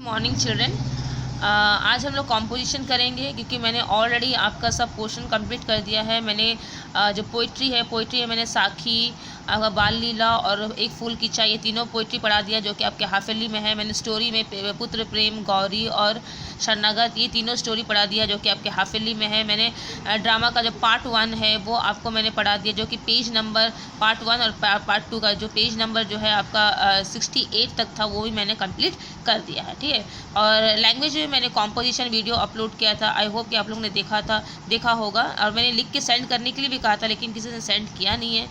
Morning children. आज हम लोग कॉम्पोजिशन करेंगे क्योंकि मैंने ऑलरेडी आपका सब पोर्शन कंप्लीट कर दिया है। मैंने जो पोइट्री है मैंने साखी, आपका बाल लीला और एक फूल की चाय, ये तीनों पोइट्री पढ़ा दिया जो कि आपके हाफिली में है। मैंने स्टोरी में पुत्र प्रेम, गौरी और शरणागत, ये तीनों स्टोरी पढ़ा दिया जो कि आपके हाफिली में है। मैंने ड्रामा का जो पार्ट 1 है वो आपको मैंने पढ़ा दिया जो कि पेज नंबर पार्ट 1 और पार्ट 2 का जो पेज नंबर जो है आपका 68 तक था वो भी मैंने कंप्लीट कर दिया है। ठीक है, और लैंग्वेज में मैंने कॉम्पोजिशन वीडियो अपलोड किया था। आई होप कि आप लोगों ने देखा होगा। और मैंने लिख के सेंड करने के लिए भी कहा था लेकिन किसी ने सेंड किया नहीं है।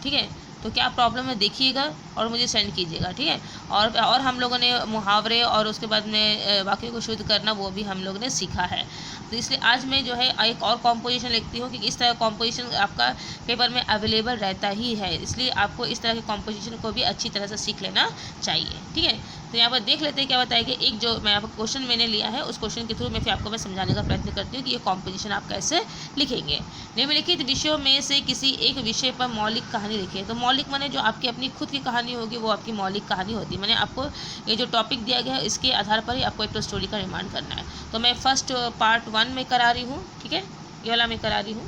ठीक है, तो क्या प्रॉब्लम है देखिएगा और मुझे सेंड कीजिएगा। ठीक है, और हम लोगों ने मुहावरे और उसके बाद में वाक्य को शुद्ध करना वो भी हम लोगों ने सीखा है। तो इसलिए आज मैं जो है एक और कॉम्पोजिशन लिखती हूँ कि इस तरह कॉम्पोजिशन आपका पेपर में अवेलेबल रहता ही है, इसलिए आपको इस तरह के कॉम्पोजिशन को भी अच्छी तरह से सीख लेना चाहिए। ठीक है, तो यहाँ पर देख लेते हैं क्या बताया कि एक जो मैं आपको क्वेश्चन मैंने लिया है उस क्वेश्चन के थ्रू मैं फिर आपको मैं समझाने का प्रयत्न करती हूँ कि ये कॉम्पोजिशन आप कैसे लिखेंगे। निम्नलिखित विषयों में से किसी एक विषय पर मौलिक कहानी लिखिए। तो मौलिक माने जो आपकी अपनी खुद की कहानी होगी वो आपकी मौलिक कहानी होती है। मैंने आपको ये जो टॉपिक दिया गया है इसके आधार पर ही आपको एक तो स्टोरी का निर्माण करना है। तो मैं फर्स्ट पार्ट 1 में करा रही हूँ। ठीक है, ये वाला मैं करा रही हूँ।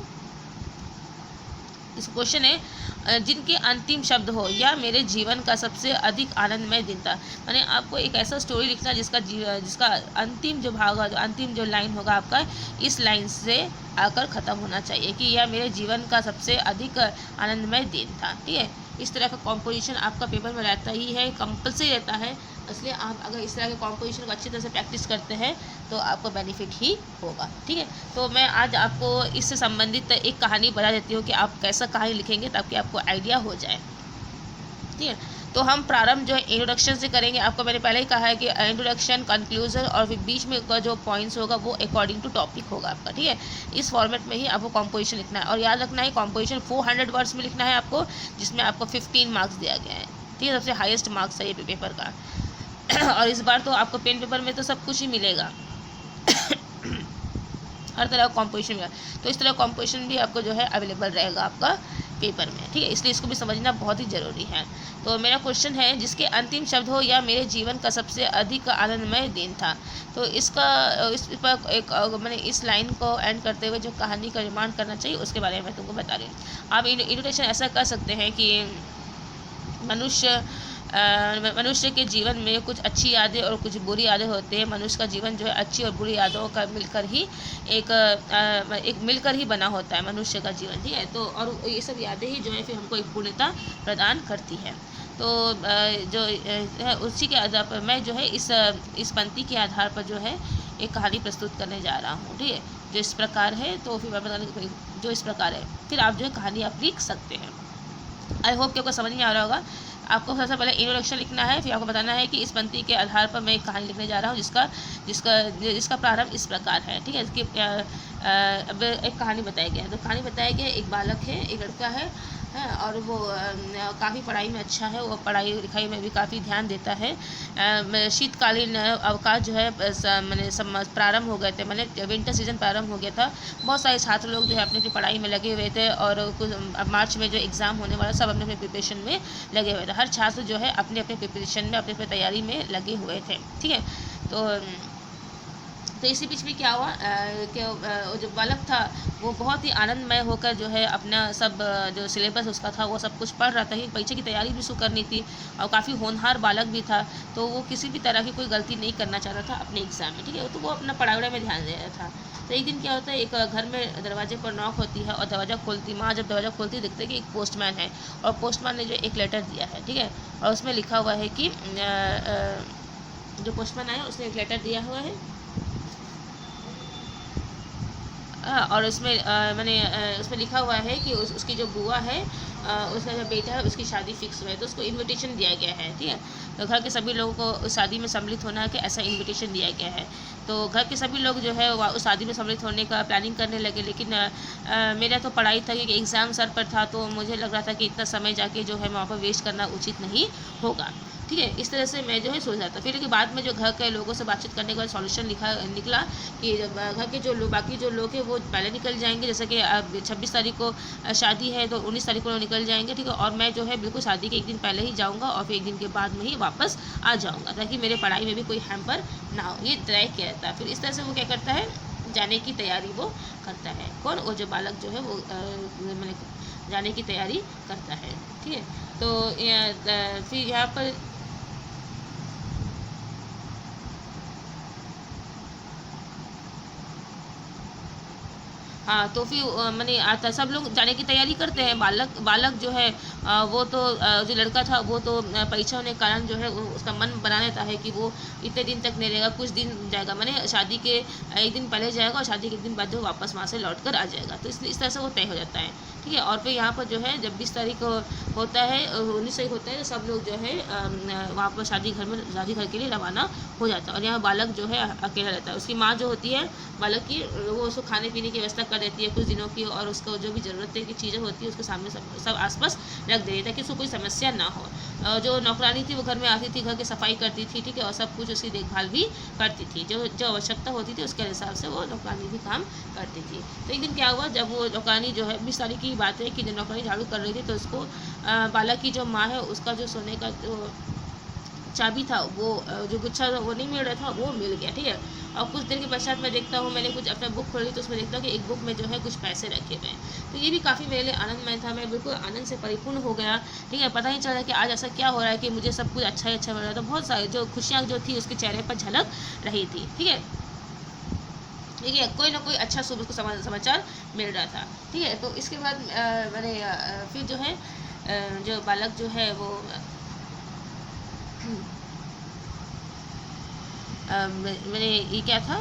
इस क्वेश्चन है जिनके अंतिम शब्द हो या मेरे जीवन का सबसे अधिक आनंदमय दिन था। मैंने आपको एक ऐसा स्टोरी लिखना जिसका अंतिम जो भाग होगा, जो अंतिम जो लाइन होगा आपका इस लाइन से आकर ख़त्म होना चाहिए कि यह मेरे जीवन का सबसे अधिक आनंदमय दिन था। ठीक है, इस तरह का कॉम्पोजिशन आपका पेपर में रहता ही है, कंपलसरी रहता है। इसलिए आप अगर इस तरह के कॉम्पोजिशन को अच्छी तरह से प्रैक्टिस करते हैं तो आपको बेनिफिट ही होगा। ठीक है, तो मैं आज आपको इससे संबंधित एक कहानी बता देती हूँ कि आप कैसा कहानी लिखेंगे ताकि आपको आइडिया हो जाए। ठीक है, तो हम प्रारंभ जो है इंट्रोडक्शन से करेंगे। आपको मैंने पहले ही कहा है कि इंट्रोडक्शन, कंक्लूजन और फिर बीच में का जो पॉइंट्स होगा वो अकॉर्डिंग टू टॉपिक होगा आपका। ठीक है, इस फॉर्मेट में ही आपको कॉम्पोजिशन लिखना है और याद रखना है कॉम्पोजिशन 400 वर्ड्स में लिखना है आपको, जिसमें आपको 15 मार्क्स दिया गया है। ठीक है, सबसे हाईएस्ट मार्क्स है ये पेपर का। और इस बार तो आपको पेन पेपर में तो सब कुछ ही मिलेगा हर तरह का कॉम्पोजिशन मिलेगा, तो इस तरह कॉम्पोजिशन भी आपको जो है अवेलेबल रहेगा आपका पेपर में। ठीक है, इसलिए इसको भी समझना बहुत ही ज़रूरी है। तो मेरा क्वेश्चन है जिसके अंतिम शब्द हो या मेरे जीवन का सबसे अधिक आनंदमय दिन था। तो इस पर एक मैंने इस लाइन को एंड करते हुए जो कहानी का निर्माण करना चाहिए उसके बारे में मैं तुमको बता रही हूँ। आप इंट्रोडक्शन ऐसा कर सकते हैं कि मनुष्य के जीवन में कुछ अच्छी यादें और कुछ बुरी यादें होती हैं। मनुष्य का जीवन जो है अच्छी और बुरी यादों का मिलकर ही एक मिलकर ही बना होता है मनुष्य का जीवन। ठीक है, तो और ये सब यादें ही जो है फिर हमको एक पूर्णता प्रदान करती है। तो जो है उसी के आधार पर मैं जो है इस पंक्ति के आधार पर जो है एक कहानी प्रस्तुत करने जा रहा हूँ। ठीक है, जो इस प्रकार है, तो फिर मैं बताने जो इस प्रकार है फिर आप जो है कहानी आप लिख सकते हैं। आई होप कि आपको समझ में आ रहा होगा। आपको सबसे पहले इंट्रोडक्शन लिखना है, फिर आपको बताना है कि इस पंक्ति के आधार पर मैं एक कहानी लिखने जा रहा हूँ जिसका प्रारंभ इस प्रकार है। ठीक है, इसकी अब एक कहानी बताया गया है। तो कहानी बताया गया एक बालक है, एक लड़का है और वो काफ़ी पढ़ाई में अच्छा है, वो पढ़ाई लिखाई में भी काफ़ी ध्यान देता है। शीतकालीन अवकाश जो है मैंने प्रारंभ हो गए थे, मैंने विंटर सीजन प्रारंभ हो गया था। बहुत सारे छात्र लोग जो है अपनी पढ़ाई में लगे हुए थे और कुछ मार्च में जो एग्ज़ाम होने वाला सब अपने प्रिपरेशन में लगे हुए थे। हर छात्र जो है अपने अपने प्रिपरेशन में अपने तैयारी में लगे हुए थे। ठीक है, तो इसी बीच में क्या हुआ कि जो बालक था वो बहुत ही आनंदमय होकर जो है अपना सब जो सिलेबस उसका था वो सब कुछ पढ़ रहा था कि परीक्षा की तैयारी भी उसको करनी थी और काफ़ी होनहार बालक भी था। तो वो किसी भी तरह की कोई गलती नहीं करना चाहता था अपने एग्ज़ाम में। ठीक है, तो वो अपना पढ़ाई में ध्यान दे रहा था। तो एक दिन क्या होता है, एक घर में दरवाजे पर नॉक होती है और दरवाज़ा खोलती माँ जब दरवाज़ा खोलती देखते हैं कि एक पोस्टमैन है और पोस्टमैन ने जो एक लेटर दिया है। ठीक है, और उसमें लिखा हुआ है कि जो पोस्टमैन आया उसने एक लेटर दिया हुआ है और उसमें लिखा हुआ है कि उसकी जो बुआ है उसका जो बेटा है उसकी शादी फिक्स हुई है, तो उसको इनविटेशन दिया गया है। ठीक है, तो घर के सभी लोगों को उस शादी में सम्मिलित होना है कि ऐसा इनविटेशन दिया गया है। तो घर के सभी लोग जो है उस शादी में सम्मिलित होने का प्लानिंग करने लगे, लेकिन मेरा तो पढ़ाई था कि एग्ज़ाम सर पर था, तो मुझे लग रहा था कि इतना समय जाके जो है वहाँ पर वेस्ट करना उचित नहीं होगा। ठीक ठीक है। इस तरह से मैं जो है सोच रहा था। फिर लेकिन बाद में जो घर के लोगों से बातचीत करने के बाद सॉल्यूशन निकला कि जब घर के जो बाकी जो लोग हैं वो पहले निकल जाएंगे, जैसे कि अब 26 तारीख को शादी है तो 19 तारीख को निकल जाएंगे, ठीक है। और मैं जो है बिल्कुल शादी के एक दिन पहले ही जाऊँगा और फिर एक दिन के बाद में ही वापस आ जाऊँगा, ताकि मेरे पढ़ाई में भी कोई हैम्पर ना हो। ये तय किया था। फिर इस तरह से वो क्या करता है, जाने की तैयारी वो करता है। कौन? वो जो बालक जो है वो मैंने जाने की तैयारी करता है, ठीक है। तो फिर यहाँ पर हाँ, तो फिर मैंने आता सब लोग जाने की तैयारी करते हैं। बालक बालक जो है वो तो जो लड़का था वो तो परीक्षा होने के कारण जो है उसका मन बना रहता है कि वो इतने दिन तक नहीं रहेगा, कुछ दिन जाएगा, मैंने शादी के एक दिन पहले जाएगा और शादी के एक दिन बाद जो वापस वहाँ से लौट कर आ जाएगा। तो इस तरह से वो तय हो जाता है, ठीक है। और फिर यहाँ पर जो है जब 20 तारीख होता है, 19 तारीख होता है, तो सब लोग जो है वहाँ पर शादी घर के लिए रवाना हो जाता है। और यहाँ बालक जो है अकेला रहता है। उसकी माँ जो होती है बालक की, वो उसको खाने पीने की व्यवस्था कर देती है कुछ दिनों की, और उसको जो भी ज़रूरत की चीज़ें होती है उसके सामने सब आसपास रख देती है, ताकि उसको कोई समस्या ना हो। जो नौकरानी थी वो घर में आती थी, घर की सफाई करती थी, ठीक है, और सब कुछ उसकी देखभाल भी करती थी। जो आवश्यकता होती थी उसके हिसाब से वो नौकरानी भी काम करती थी। तो एक दिन क्या हुआ, जब वो नौकरानी जो है 20 तारीख की बात है कि जब नौकरानी झाड़ू कर रही थी तो उसको बालक की जो माँ है उसका जो सोने का जो चाबी था वो जो गुच्छा था वो नहीं मिल रहा था, वो मिल गया, ठीक है। और कुछ देर के पश्चात मैं देखता हूँ, मैंने कुछ अपना बुक खोली तो उसमें देखता हूँ कि एक बुक में जो है कुछ पैसे रखे हुए हैं। तो ये भी काफ़ी मेरे लिए आनंदमय था। मैं बिल्कुल आनंद से परिपूर्ण हो गया, ठीक है। पता ही चला कि आज ऐसा क्या हो रहा है कि मुझे सब कुछ अच्छा ही अच्छा मिल रहा था। बहुत सारी जो खुशियाँ जो थी उसके चेहरे पर झलक रही थी, ठीक है। ठीक है, कोई ना कोई अच्छा शुभ उसको समाचार मिल रहा था, ठीक है। तो इसके बाद मैंने फिर जो है जो बालक जो है वो मैंने ये क्या था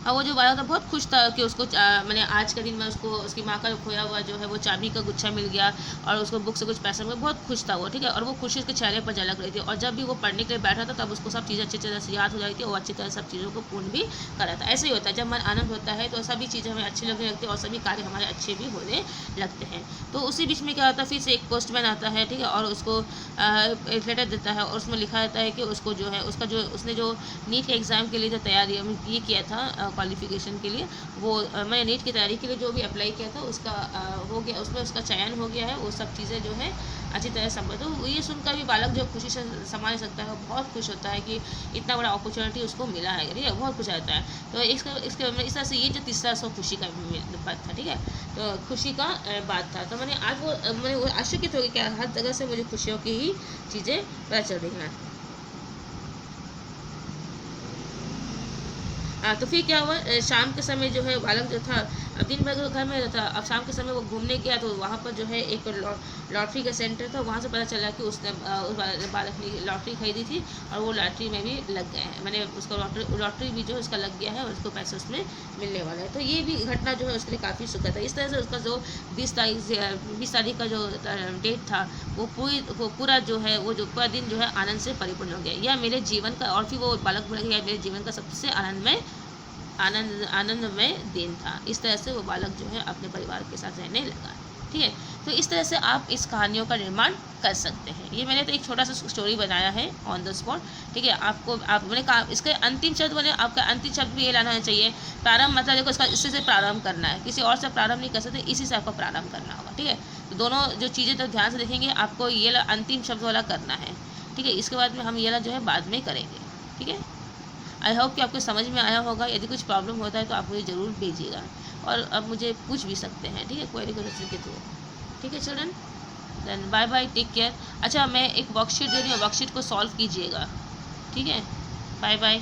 हाँ, वो जो बालक था बहुत खुश था कि उसको मैंने आज के दिन में उसको उसकी माँ का खोया हुआ जो है वो चाबी का गुच्छा मिल गया और उसको बुक से कुछ पैसा मिल गया। बहुत खुश था वो, ठीक है। और वो खुशी उसके चेहरे पर झलक रही थी। और जब भी वो पढ़ने के लिए बैठा था तब उसको सब चीज़ें अच्छी तरह से याद हो जाती थी और अच्छी तरह सब चीज़ों को पूर्ण भी कर रहा था। ऐसे ही होता है, जब मन आनंद होता है तो सभी चीज़ें हमें अच्छी लगने लगती है और सभी कार्य हमारे अच्छे भी होने लगते हैं। तो उसी बीच में क्या होता है, फिर से एक पोस्टमैन आता है, ठीक है, और उसको एक लेटर देता है और उसमें लिखा रहता है कि उसको जो है उसका जो उसने जो नीट के एग्ज़ाम के लिए जो तैयारी ये किया था क्वालिफिकेशन के लिए, वो मैंने नीट की तैयारी के लिए जो भी अप्लाई किया था उसका हो गया, उसमें उसका चयन हो गया है। वो सब चीज़ें जो है अच्छी तरह संभव। तो ये सुनकर भी बालक जो खुशी से संभाल सकता है, बहुत खुश होता है कि इतना बड़ा अपॉर्चुनिटी उसको मिला है, ठीक है, बहुत खुश रहता है। तो इसके इस तरह से ये जो तीसरा सौ खुशी का बात था, ठीक है, तो खुशी का बात था। तो मैंने वो आश्चर्यचकित हो गई कि हर जगह से मुझे खुशियों की ही चीज़ें पता चल रही हैं। तो फिर क्या हुआ, शाम के समय जो है बालक जो था, अब दिन भर घर में रहता, अब शाम के समय वो घूमने गया तो वहाँ पर जो है एक लॉटरी का सेंटर था। वहाँ से पता चला कि उसने उस बालक ने लॉटरी खरीदी थी और वो लॉटरी में भी लग गए हैं। मैंने उसको लॉटरी भी जो है उसका लग गया है और उसको पैसे उसमें मिलने वाला है। तो ये भी घटना जो है उसके लिए काफ़ी सुखद है। इस तरह से उसका जो 20 तारीख का जो डेट था वो पूरा जो है वो जो पूरा दिन जो है आनंद से परिपूर्ण हो गया। यह मेरे जीवन का, और फिर वो बालक बोला कि यह मेरे जीवन का सबसे आनंदमय दिन था। इस तरह से वो बालक जो है अपने परिवार के साथ रहने लगा, ठीक है। तो इस तरह से आप इस कहानियों का निर्माण कर सकते हैं। ये मैंने तो एक छोटा सा स्टोरी बनाया है ऑन द स्पॉट, ठीक है। मैंने कहा इसके अंतिम शब्द बने, आपका अंतिम शब्द भी ये लाना चाहिए। प्रारंभ मतलब देखो इसका इससे प्रारंभ करना है, किसी और से प्रारंभ नहीं कर सकते, इसी से आपको प्रारंभ करना होगा, ठीक है। तो दोनों जो चीज़ें तो ध्यान से देखेंगे, आपको ये अंतिम शब्द वाला करना है, ठीक है। इसके बाद में हम ये जो है बाद में करेंगे, ठीक है। आई होप कि आपको समझ में आया होगा। यदि कुछ प्रॉब्लम होता है तो आप मुझे ज़रूर भेजिएगा और अब मुझे पूछ भी सकते हैं, ठीक है, क्वेरी क्वेश्चन के थ्रू, ठीक है children. Then bye bye, take care. अच्छा, मैं एक वर्कशीट दे रही हूँ, वर्कशीट को सॉल्व कीजिएगा, ठीक है। Bye bye.